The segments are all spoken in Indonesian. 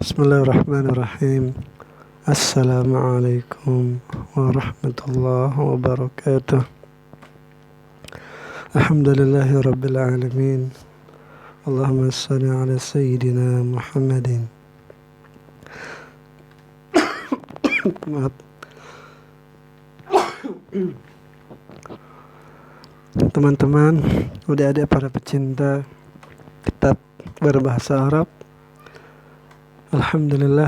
Bismillahirrahmanirrahim. Assalamualaikum warahmatullahi wabarakatuh. Alhamdulillahi rabbil alamin. Allahumma salli ala sayyidina Muhammadin. Maaf. Teman-teman, adik-adik para pecinta kitab berbahasa Arab, alhamdulillah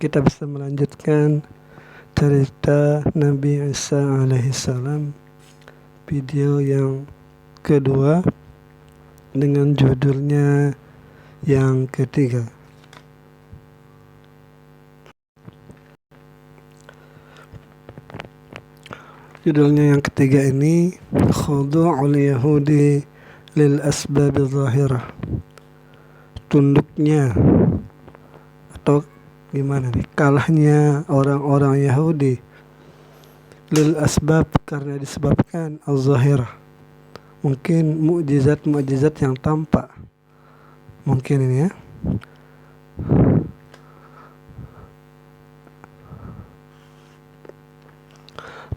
kita bisa melanjutkan cerita Nabi Isa alaihissalam, video yang kedua dengan judulnya yang ketiga. Judulnya yang ketiga ini Khudu'ul Yahudi lil asbab zahirah, tunduknya atau gimana nih, kalahnya orang-orang Yahudi lil asbab, karena disebabkan al-zahirah, mungkin mukjizat-mukjizat yang tampak, mungkin ini ya.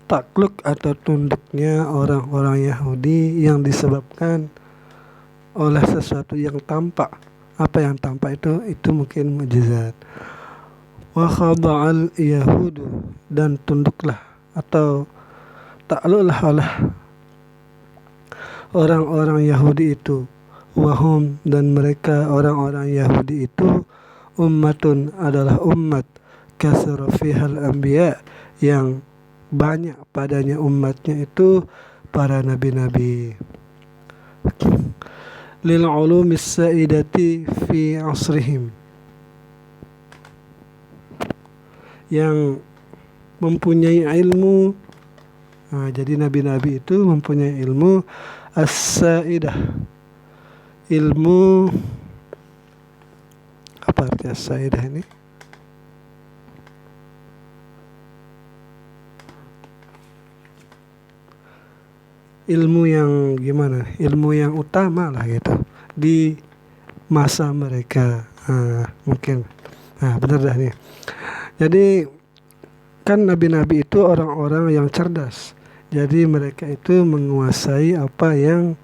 Takluk atau tunduknya orang-orang Yahudi yang disebabkan oleh sesuatu yang tampak. Apa yang tampak itu mungkin mukjizat. Wa khada'al yahudu, dan tunduklah atau takluklah oleh orang-orang Yahudi itu, wahum, dan mereka orang-orang Yahudi itu, ummatun, adalah umat, kasara fihal anbiya, yang banyak padanya umatnya itu para nabi-nabi. Lil ulumis sa'idati fi asrihim, yang mempunyai ilmu. Jadi nabi-nabi itu mempunyai ilmu as-sa'idah. Ilmu, apa arti as-sa'idah ini? Ilmu yang gimana? Ilmu yang utama lah gitu di masa mereka. Mungkin benar dah nih. Jadi kan nabi-nabi itu orang-orang yang cerdas. Jadi mereka itu menguasai apa yang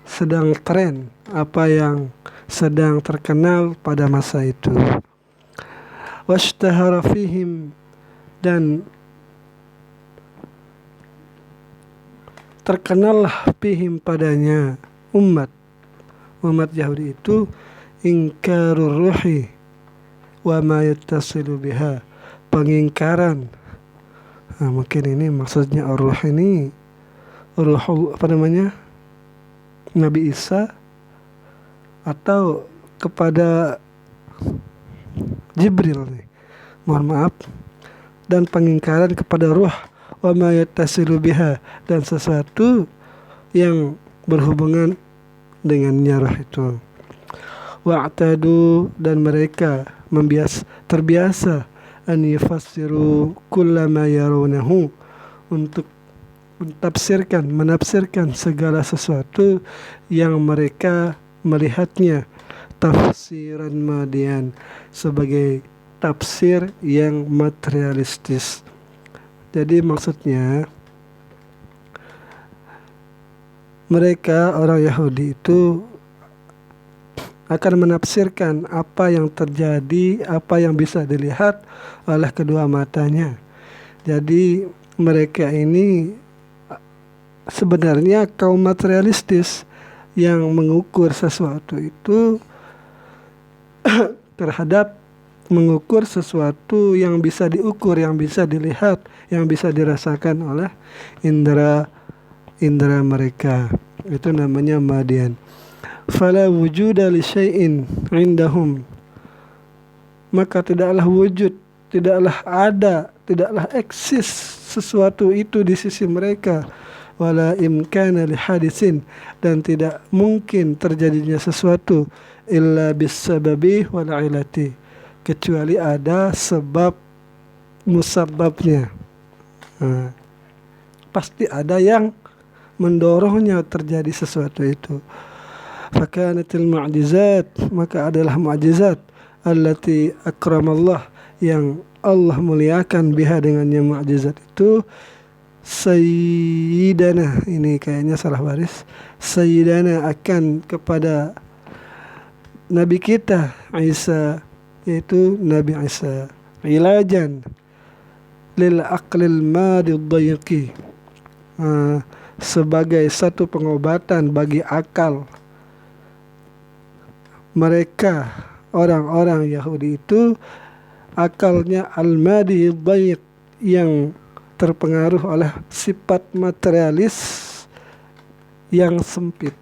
sedang tren, apa yang sedang terkenal pada masa itu. Washtahara fihim, dan terkenallah fihim padanya umat Yahudi itu ingkarur ruhi wa ma yattasilu biha, pengingkaran. Mungkin ini maksudnya ar-ruh ini ruh Nabi Isa atau kepada Jibril nih. Mohon maaf. Dan pengingkaran kepada ruh wa ma yattasilu biha, dan sesuatu yang berhubungan dengannya roh itu. Wa'tadu, dan mereka terbiasa an yufassiru kullama yarunahu, untuk menafsirkan segala sesuatu yang mereka melihatnya, tafsiran madian, sebagai tafsir yang materialistis. Jadi maksudnya mereka orang Yahudi itu akan menafsirkan apa yang terjadi, apa yang bisa dilihat oleh kedua matanya. Jadi mereka ini sebenarnya kaum materialistis yang mengukur sesuatu itu terhadap mengukur sesuatu yang bisa diukur, yang bisa dilihat, yang bisa dirasakan oleh indera mereka. Itu namanya madian. Fala wujuda li syai'in indahum, maka tidaklah wujud, tidaklah ada, tidaklah eksis sesuatu itu di sisi mereka. Wala imkana li hadisin, dan tidak mungkin terjadinya sesuatu illa bis sababi wal ilati, kecuali ada sebab musababnya. Pasti ada yang mendorongnya terjadi sesuatu itu. Fakanatil mu'jizat, maka adalah mu'jizat allati akramallah, yang Allah muliakan biha dengannya mukjizat itu, sayyidana, ini kayaknya salah baris, sayyidana akan kepada Nabi kita Isa, yaitu Nabi Isa, ilajan lil aqlil madi dhayiqi, sebagai satu pengobatan bagi akal mereka orang-orang Yahudi itu, akalnya al-madi dhayiq, yang terpengaruh oleh sifat materialis yang sempit.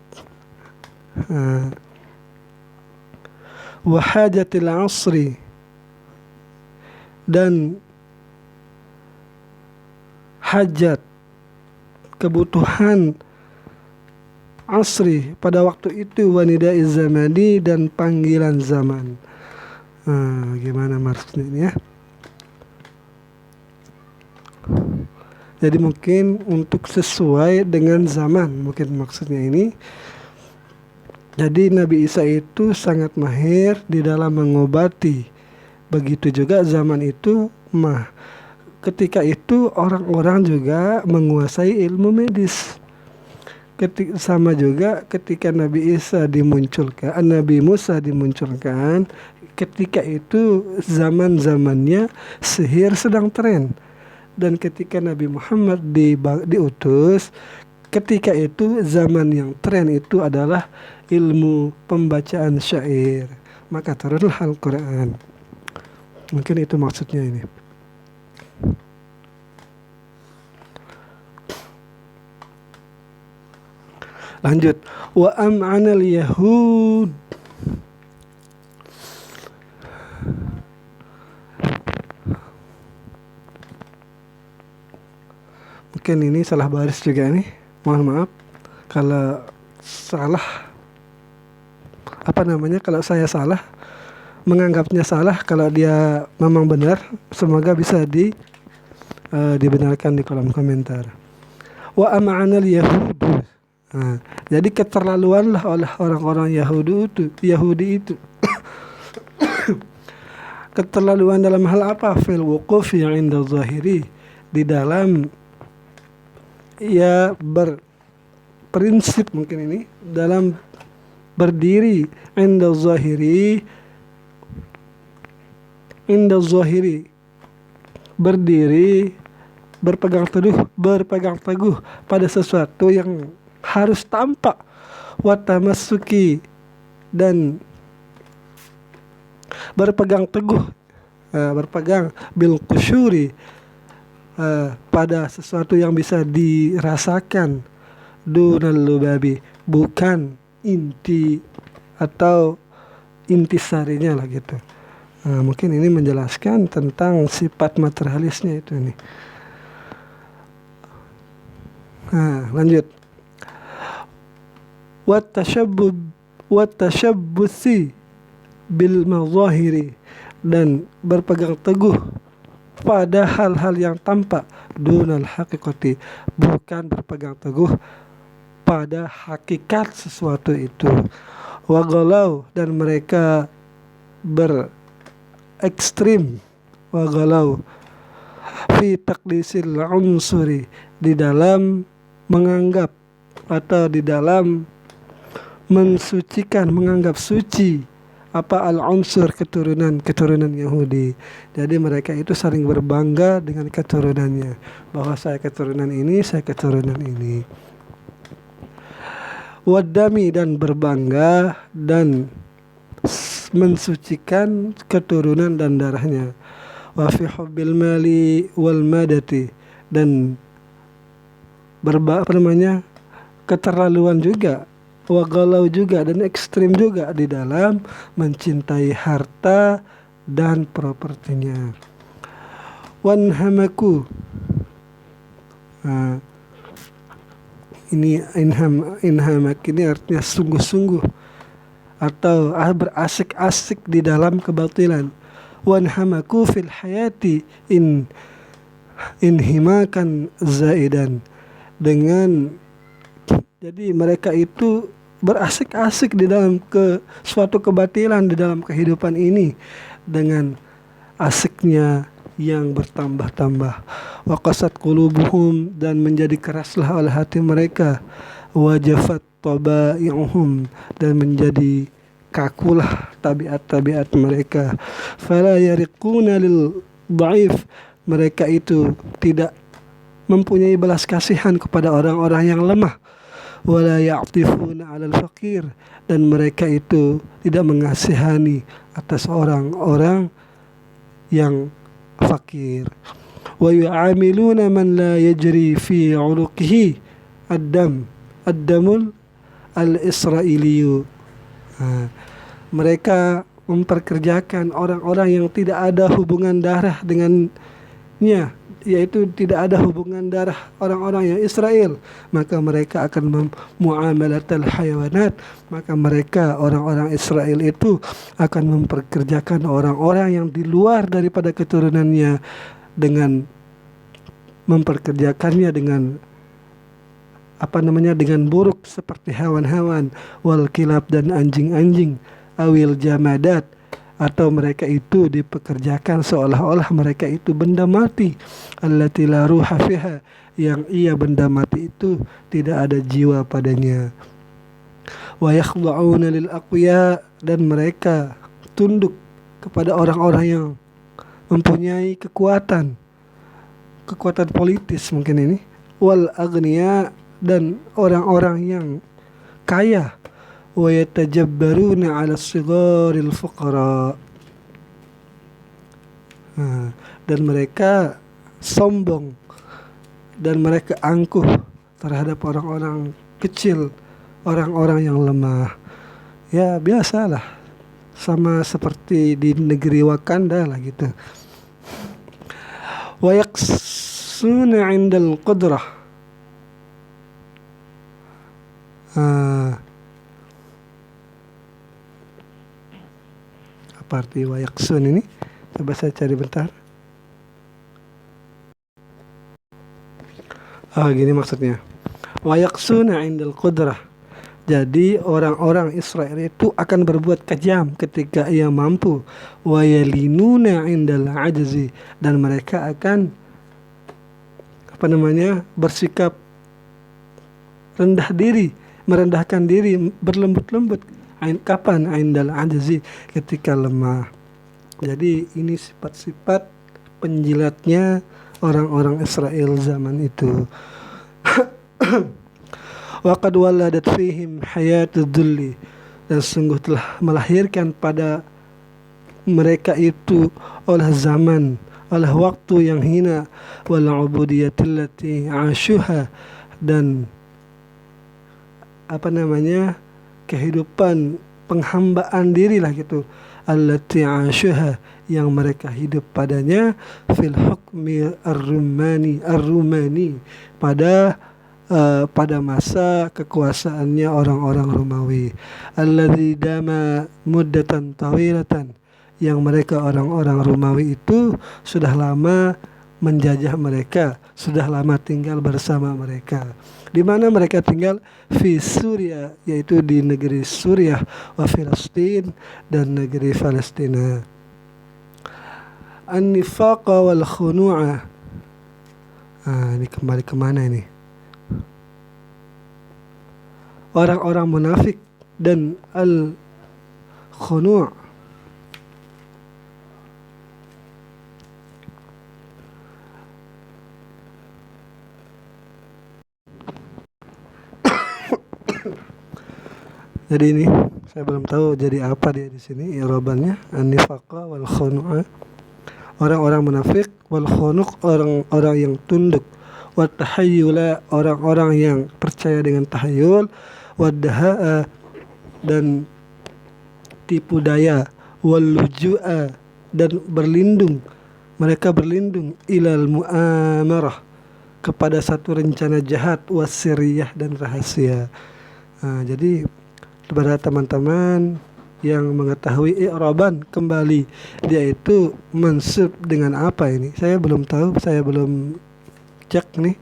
Wahajatil asri, dan hajat, kebutuhan asri pada waktu itu, wanidai zamani, dan panggilan zaman. Gimana maksudnya ini ya? Jadi mungkin untuk sesuai dengan zaman, mungkin maksudnya ini. Jadi Nabi Isa itu sangat mahir di dalam mengobati. Begitu juga zaman itu ketika itu orang-orang juga menguasai ilmu medis. Sama juga ketika Nabi Isa dimunculkan, Nabi Musa dimunculkan, ketika itu zaman-zamannya sihir sedang tren. Dan ketika Nabi Muhammad diutus, ketika itu zaman yang tren itu adalah ilmu pembacaan syair. Maka turunlah Al-Quran. Mungkin itu maksudnya ini. Lanjut, wa am'anal yahud, mungkin ini salah baris juga nih, mohon maaf kalau salah, kalau saya salah menganggapnya salah, kalau dia memang benar semoga bisa dibenarkan di kolom komentar. Wa am'anal yahud, jadi keterlaluanlah oleh orang-orang Yahudi itu keterlaluan dalam hal apa? Fil wuqufi 'inda zahiri, di dalam berprinsip, mungkin ini dalam berdiri 'inda zahiri, berdiri, berpegang teguh pada sesuatu yang harus tampak, watamassuki, dan berpegang bil qusyuri, pada sesuatu yang bisa dirasakan, dunal lubabi, bukan inti atau intisarinya lah gitu. Mungkin ini menjelaskan tentang sifat materialisnya itu nih. Lanjut. Watashabbusi bil mazahiri, dan berpegang teguh pada hal-hal yang tampak, dunal haqiqati, bukan berpegang teguh pada hakikat sesuatu itu. Wagalau, dan mereka berekstrim, wagalau fi taqdisil unsuri, di dalam menganggap atau di dalam menganggap suci al-unsur, keturunan Yahudi. Jadi mereka itu saling berbangga dengan keturunannya, bahwa saya keturunan ini, saya keturunan ini. Wadami, dan berbangga dan mensucikan keturunan dan darahnya. Wa fi hubbil mali wal madati, dan keterlaluan juga, wagalau juga, dan ekstrim juga di dalam mencintai harta dan propertinya. Wanhamaku, ini inhamak ini artinya sungguh-sungguh atau berasik-asik di dalam kebatilan. Wanhamaku fil hayati inhimakan zaidan, dengan jadi mereka itu berasik-asik di dalam suatu kebatilan di dalam kehidupan ini dengan asiknya yang bertambah-tambah. Wa qasat qulubuhum, dan menjadi keraslah oleh hati mereka. Wajafat tabai'uhum, dan menjadi kakulah tabiat-tabiat mereka. Fala yariquna lil dhaif, mereka itu tidak mempunyai belas kasihan kepada orang-orang yang lemah. Wala ya'tifuna 'alal faqir, dan mereka itu tidak mengasihani atas orang-orang yang fakir. Wa yu'amiluna man la yajri fi 'unuqihi ad-damul al-israiliyu. Mereka memperkerjakan orang-orang yang tidak ada hubungan darah dengannya, yaitu tidak ada hubungan darah orang-orang yang Israel, maka mereka akan muamalatal hayawanat, maka mereka orang-orang Israel itu akan memperkerjakan orang-orang yang di luar daripada keturunannya dengan memperkerjakannya dengan dengan buruk seperti hewan-hewan, wal kilab, dan anjing-anjing, awil jamadat, atau mereka itu dipekerjakan seolah-olah mereka itu benda mati, allati la ruha fiha, yang benda mati itu tidak ada jiwa padanya. Wa yakhda'una lil aqwiya, dan mereka tunduk kepada orang-orang yang mempunyai kekuatan politis mungkin ini, wal aghniya, dan orang-orang yang kaya. Wa yatajabbaruna 'ala as-sigharil fuqara, dan mereka sombong dan mereka angkuh terhadap orang-orang kecil, orang-orang yang lemah. Ya biasalah, sama seperti di negeri Wakanda lah gitu. Wa yaqsuna 'indal qudrah, apa arti wa yaqsun ini? Coba saya cari bentar. Gini maksudnya. Wa yaqsuna 'indal qudrah. Jadi orang-orang Israel itu akan berbuat kejam ketika ia mampu. Wa yalinuna 'indal 'ajzi, dan mereka akan bersikap rendah diri, merendahkan diri, berlembut-lembut. Kapan? 'Indal 'ajzi, ketika lemah. Jadi ini sifat-sifat penjilatnya orang-orang Israel zaman itu. Wa qad waladat fihim hayatud dhulli, dan sungguh telah melahirkan pada mereka itu oleh zaman, oleh waktu yang hina, wal ubudiyatillati 'ashuha, dan kehidupan penghambaan diri lah gitu, allati 'ashuha, yang mereka hidup padanya, fil hukmi ar-rumani, pada masa kekuasaannya orang-orang Romawi, alladzi dama muddatan tawilatan, yang mereka orang-orang Romawi itu sudah lama menjajah mereka, sudah lama tinggal bersama mereka. Di mana mereka tinggal? Fi Suria, yaitu di negeri Suriah, wa Filistin, dan negeri Palestina. An-nifaqa wal khunu'ah. Ini kembali kemana ini? Orang-orang munafik dan al-khunu'. Jadi ini saya belum tahu jadi apa dia di sini i'rabannya. An-nifaqa wal khunu'ah. Orang-orang munafik, wal khunuq, orang-orang yang tunduk, wat tahayyula, orang-orang yang percaya dengan tahayul, wad-daha'a, dan tipu daya, wal luju'a, dan berlindung. Mereka berlindung ilal mu'amarah, kepada satu rencana jahat, wasiriyah, dan rahasia. Jadi kepada teman-teman yang mengetahui i'raban kembali, dia itu mansub dengan apa ini? Saya belum tahu, saya belum cek nih.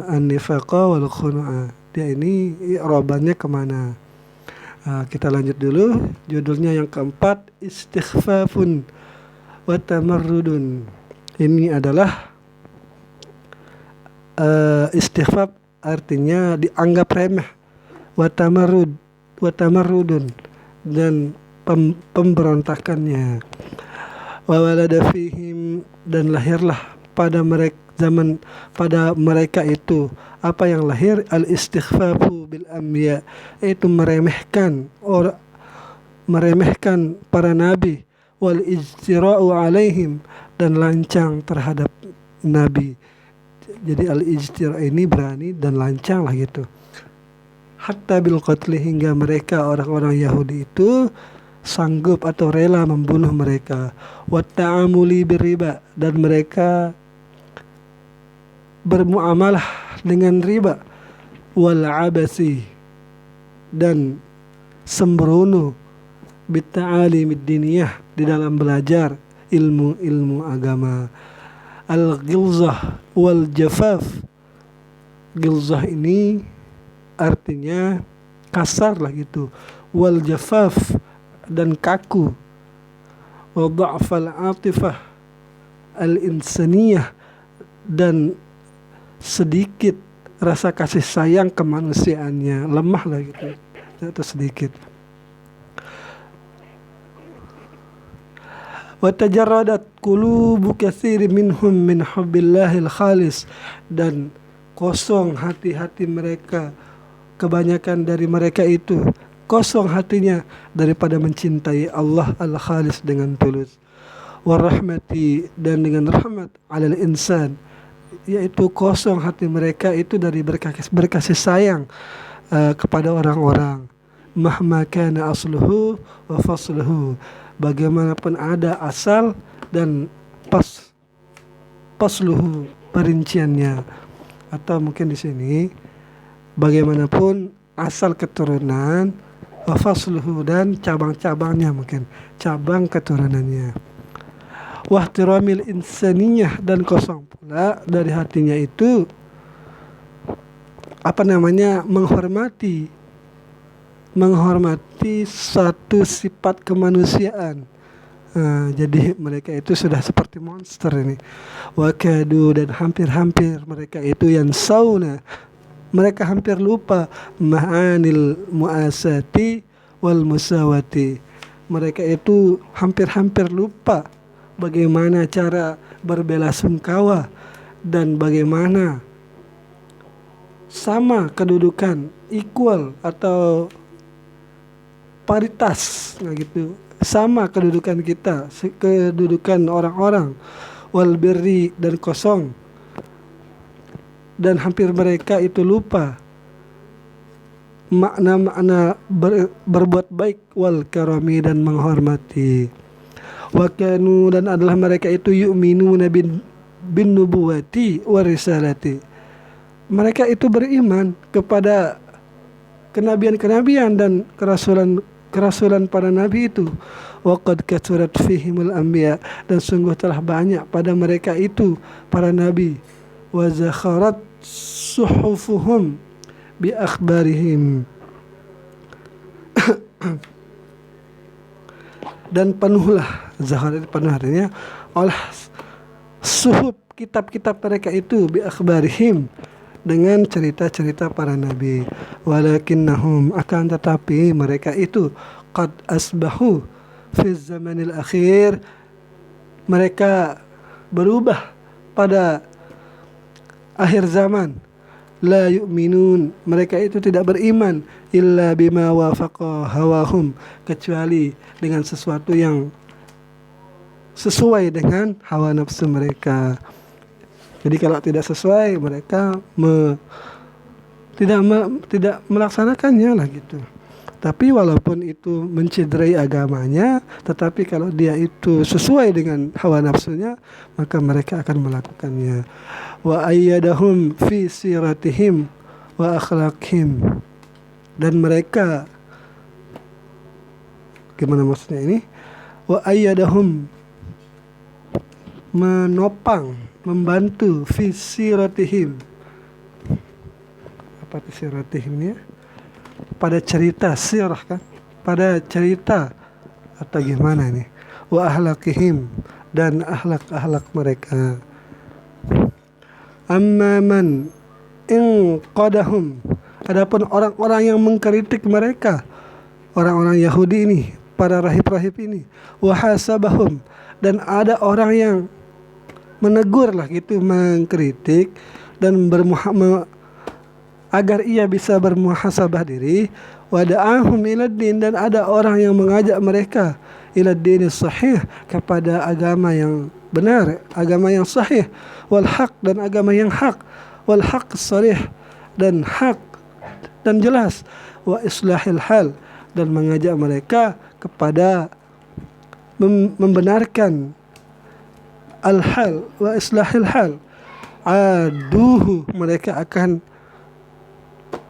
An-nifaqa wal khunu'ah. dia ini i'rabannya kemana. Kita lanjut dulu. Judulnya yang keempat, istighfafun wa tamarrudun. Ini adalah istighfaf artinya dianggap remeh, wa tamarrudun dan pemberontakannya. Wa walada fihim, dan lahirlah pada mereka itu apa yang lahir, al istighfafu bil anbiya, itu meremehkan para nabi, wal ijtira'u alaihim, dan lancang terhadap nabi. Jadi al ijtira' ini berani dan lancang lah gitu. Hatta bil qatli, hingga mereka orang-orang Yahudi itu sanggup atau rela membunuh mereka. Wa ta'amuli birriba, dan mereka bermuamalah dengan riba. Wal abasi, dan sembrono, bitta'alimid diniyah, di dalam belajar ilmu agama. Al-ghilzah wal jafaf. Ghilzah ini artinya kasar lah gitu. Wal jafaf, dan kaku. Wa dha'fal atifah al-insaniyah, dan sedikit rasa kasih sayang kemanusiaannya, lemah lah gitu, atau sedikit. Wa tajarradat qulubu katsirin minhum min hubbillahil khalis, dan kosong hati-hati mereka, kebanyakan dari mereka itu kosong hatinya daripada mencintai Allah al-khalis dengan tulus. Warahmati, dan dengan rahmat, alal insan, yaitu kosong hati mereka itu dari berkasih sayang kepada orang-orang. Mahma kana asluhu wa fasluhu, bagaimanapun ada asal dan pasluhu, perinciannya. Atau mungkin di sini bagaimanapun asal keturunan, wa fasluhu, dan cabang-cabangnya, mungkin cabang keturunannya. Wahtiramil insaniyah, dan kosong pula dari hatinya itu menghormati satu sifat kemanusiaan. Jadi mereka itu sudah seperti monster ini. Wakadu, dan hampir-hampir mereka itu yang sauna, mereka hampir lupa ma'anil mu'asati wal musawati. Mereka itu hampir-hampir lupa bagaimana cara berbelasungkawa dan bagaimana sama kedudukan, equal atau paritas, nah gitu, sama kedudukan kita, kedudukan orang-orang. Wal birri, dan kosong, dan hampir mereka itu lupa makna-makna berbuat baik, wal karami, dan menghormati. Wa kanu, dan adalah mereka itu yu'minuna bin nubuwati wa risalati, mereka itu beriman kepada kenabian-kenabian dan kerasulan para nabi itu. Wa qad kathurat fihimul anbiya, dan sungguh telah banyak pada mereka itu para nabi. Wa zakharat suhufuhum bi akhbarihim, dan penuhlah, zaharat penuh artinya oleh suhuf, kitab-kitab mereka itu, bi akhbarihim, dengan cerita-cerita para nabi. Walakinnahum, akan tetapi mereka itu, qad asbahu fi zamanil akhir, mereka berubah pada akhir zaman. La yu'minun, mereka itu tidak beriman, illa bima wafaqa hawahum, kecuali dengan sesuatu yang sesuai dengan hawa nafsu mereka. Jadi kalau tidak sesuai, mereka tidak melaksanakannya lah gitu. Tapi walaupun itu mencederai agamanya, tetapi kalau dia itu sesuai dengan hawa nafsunya, maka mereka akan melakukannya. Wa ayyadahum fi siratihim wa akhlaqihim, dan mereka, gimana maksudnya ini? Wa ayyadahum, menopang, membantu, fi siratihim, seperti siratihim ya, pada cerita sirah kan, pada cerita atau gimana ini, wa ahlakihim, dan akhlak mereka. Amma man in qadahum, adapun orang-orang yang mengkritik mereka, orang-orang Yahudi ini, para rahib-rahib ini, wahasabahum, dan ada orang yang menegur lah gitu, mengkritik dan agar ia bisa bermuhasabah diri. Wada'ahum iladdin, dan ada orang yang mengajak mereka iladdin sahih, kepada agama yang benar, agama yang sahih, wal haq, dan agama yang hak, wal haq sharih, dan hak dan jelas, wa islahil hal, dan mengajak mereka kepada membenarkan al-hal wa islahil hal. Aduhu, mereka akan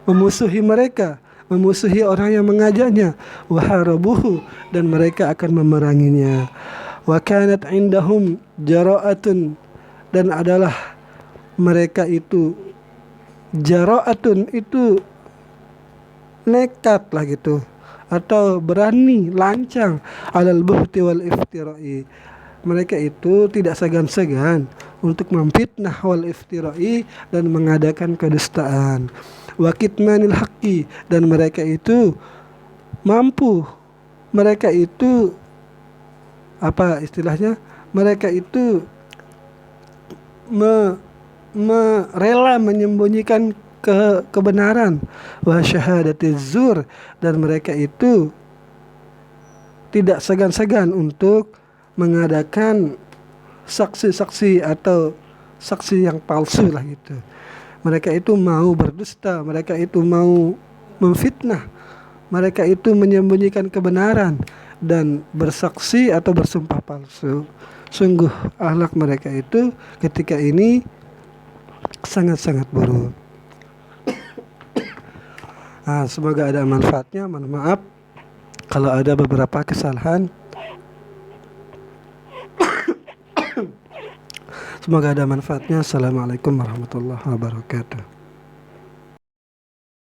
memusuhi mereka, memusuhi orang yang mengajaknya. Waharabuhu, dan mereka akan memeranginya. Wa kanat indahum jara'atun, dan adalah mereka itu, jara'atun itu nekat lah gitu, atau berani, lancang, alal buhti wal iftira'i, mereka itu tidak segan-segan untuk memfitnah wal iftira'i, dan mengadakan kedustaan, wa kitmanil haqqi, dan mereka itu mampu, mereka itu apa istilahnya, mereka itu rela menyembunyikan kebenaran, wa syahadatiz zur, dan mereka itu tidak segan-segan untuk mengadakan saksi-saksi atau saksi yang palsu lah gitu. Mereka itu mau berdusta, mereka itu mau memfitnah, mereka itu menyembunyikan kebenaran dan bersaksi atau bersumpah palsu. Sungguh akhlak mereka itu ketika ini sangat-sangat buruk. Semoga ada manfaatnya. Mohon maaf kalau ada beberapa kesalahan. Semoga ada manfaatnya. Assalamualaikum warahmatullahi wabarakatuh.